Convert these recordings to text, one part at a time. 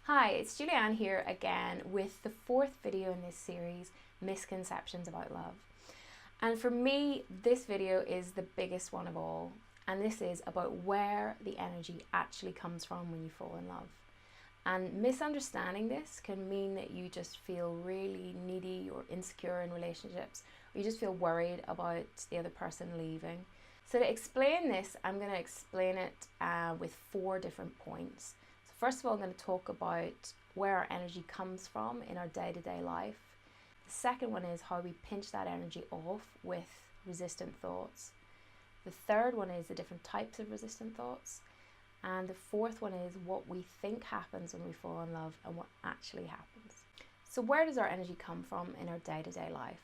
Hi, it's Julianne here again with the fourth video in this series, Misconceptions About Love. And for me, this video is the biggest one of all. And this is about where the energy actually comes from when you fall in love. And misunderstanding this can mean that you just feel really needy or insecure in relationships, or you just feel worried about the other person leaving. So to explain this, I'm going to explain it with 4 different points. First of all, I'm going to talk about where our energy comes from in our day-to-day life. The second one is how we pinch that energy off with resistant thoughts. The third one is the different types of resistant thoughts. And the fourth one is what we think happens when we fall in love and what actually happens. So where does our energy come from in our day-to-day life?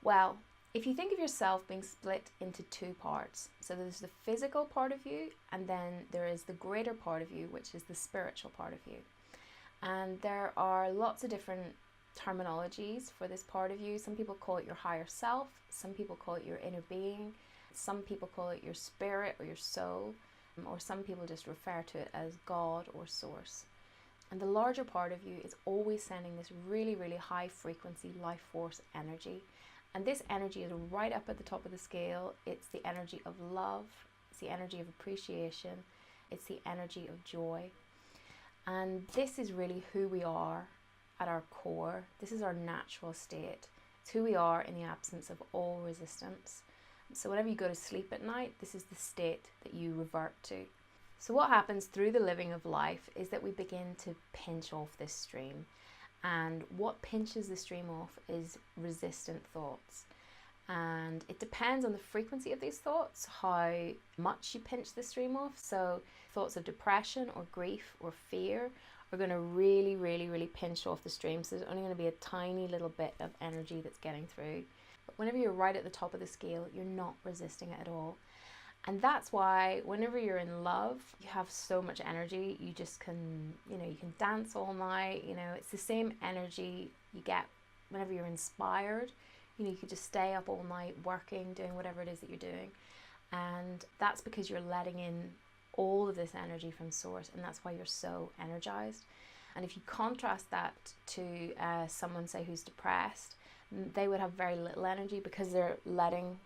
Well, if you think of yourself being split into 2 parts, so there's the physical part of you, and then there is the greater part of you, which is the spiritual part of you. And there are lots of different terminologies for this part of you. Some people call it your higher self, some people call it your inner being, some people call it your spirit or your soul, or some people just refer to it as God or source. And the larger part of you is always sending this really, really high frequency life force energy. And this energy is right up at the top of the scale. It's the energy of love, it's the energy of appreciation, it's the energy of joy. And this is really who we are at our core. This is our natural state. It's who we are in the absence of all resistance. So whenever you go to sleep at night, this is the state that you revert to. So what happens through the living of life is that we begin to pinch off this stream. And what pinches the stream off is resistant thoughts. And it depends on the frequency of these thoughts, how much you pinch the stream off. So thoughts of depression or grief or fear are going to really, really, really pinch off the stream. So there's only going to be a tiny little bit of energy that's getting through. But whenever you're right at the top of the scale, you're not resisting it at all. And that's why whenever you're in love, you have so much energy. You just can, you can dance all night. It's the same energy you get whenever you're inspired. You could just stay up all night working, doing whatever it is that you're doing. And that's because you're letting in all of this energy from source. And that's why you're so energized. And if you contrast that to someone, say, who's depressed, they would have very little energy because they're letting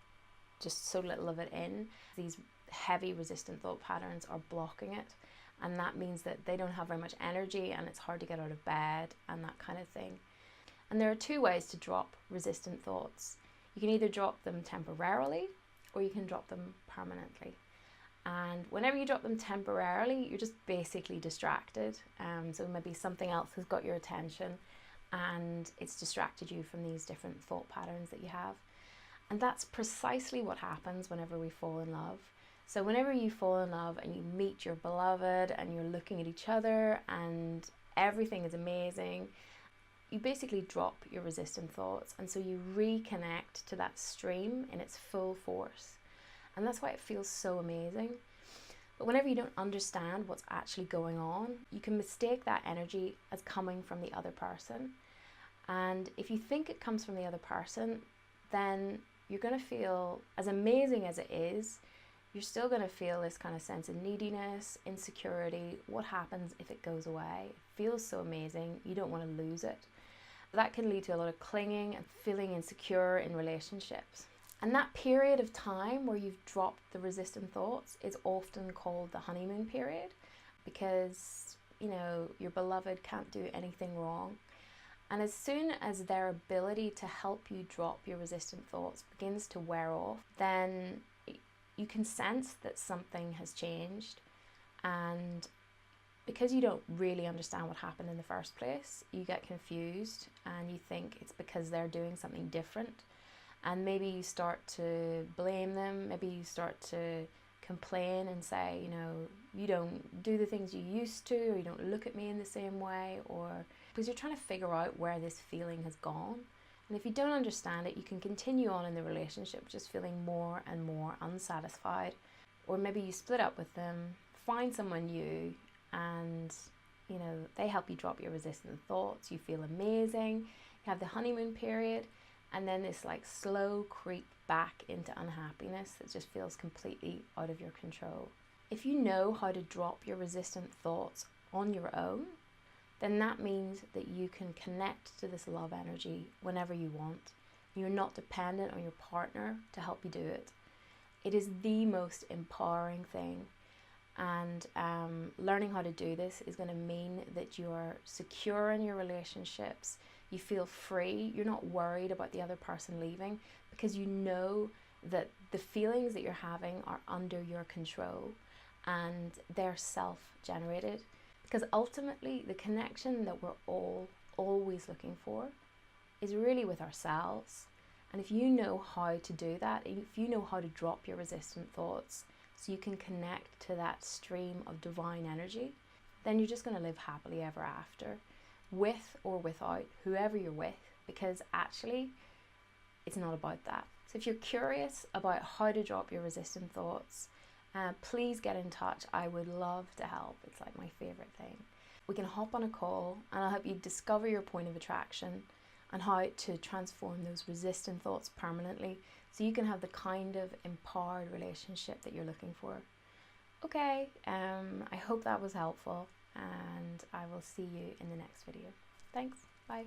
just so little of it in. These heavy resistant thought patterns are blocking it, and that means that they don't have very much energy and it's hard to get out of bed and that kind of thing. And there are 2 ways to drop resistant thoughts. You can either drop them temporarily or you can drop them permanently. And whenever you drop them temporarily, you're just basically distracted. So maybe something else has got your attention and it's distracted you from these different thought patterns that you have. And that's precisely what happens whenever we fall in love. So whenever you fall in love and you meet your beloved and you're looking at each other and everything is amazing, you basically drop your resistant thoughts. And so you reconnect to that stream in its full force. And that's why it feels so amazing. But whenever you don't understand what's actually going on, you can mistake that energy as coming from the other person. And if you think it comes from the other person, then you're going to feel, as amazing as it is, you're still going to feel this kind of sense of neediness, insecurity. What happens if it goes away? It feels so amazing, you don't want to lose it. That can lead to a lot of clinging and feeling insecure in relationships. And that period of time where you've dropped the resistant thoughts is often called the honeymoon period, because, your beloved can't do anything wrong. And as soon as their ability to help you drop your resistant thoughts begins to wear off, then you can sense that something has changed. And because you don't really understand what happened in the first place, you get confused and you think it's because they're doing something different. And maybe you start to blame them, maybe you start to complain and say, you don't do the things you used to, or you don't look at me in the same way, or because you're trying to figure out where this feeling has gone. And if you don't understand it, you can continue on in the relationship just feeling more and more unsatisfied. Or maybe you split up with them, find someone new, and they help you drop your resistant thoughts. You feel amazing, you have the honeymoon period, and then this slow creep back into unhappiness that just feels completely out of your control. If you know how to drop your resistant thoughts on your own, then that means that you can connect to this love energy whenever you want. You're not dependent on your partner to help you do it. It is the most empowering thing. And learning how to do this is going to mean that you're secure in your relationships. You feel free. You're not worried about the other person leaving, because you know that the feelings that you're having are under your control and they're self-generated. Because ultimately, the connection that we're all always looking for is really with ourselves. And if you know how to do that, if you know how to drop your resistant thoughts so you can connect to that stream of divine energy, then you're just going to live happily ever after, with or without whoever you're with, because actually it's not about that. So if you're curious about how to drop your resistant thoughts, please get in touch. I would love to help. It's like my favorite thing. We can hop on a call and I'll help you discover your point of attraction and how to transform those resistant thoughts permanently so you can have the kind of empowered relationship that you're looking for. Okay, I hope that was helpful, and I will see you in the next video. Thanks, bye.